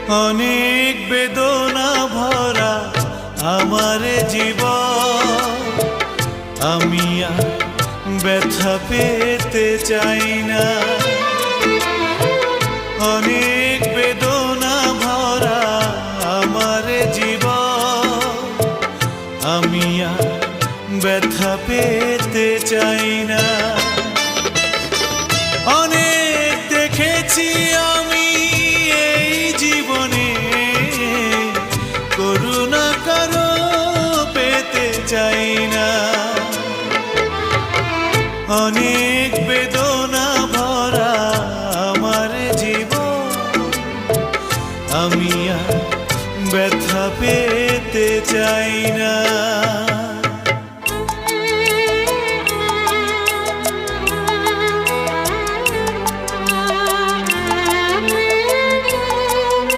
অনেক বেদনা ভরা আমার জীবন, আমি আর ব্যথা পেতে চাই না। অনেক বেদনা ভরা আমার জীবন, আমি আর ব্যথা পেতে চাই না। অনেক দেখেছি আমি এই জীবনে, করুণা কারো পেতে চাই না। অনেক বেদনা ভরা আমার জীবন, আমি আর ব্যথা পেতে চাই না।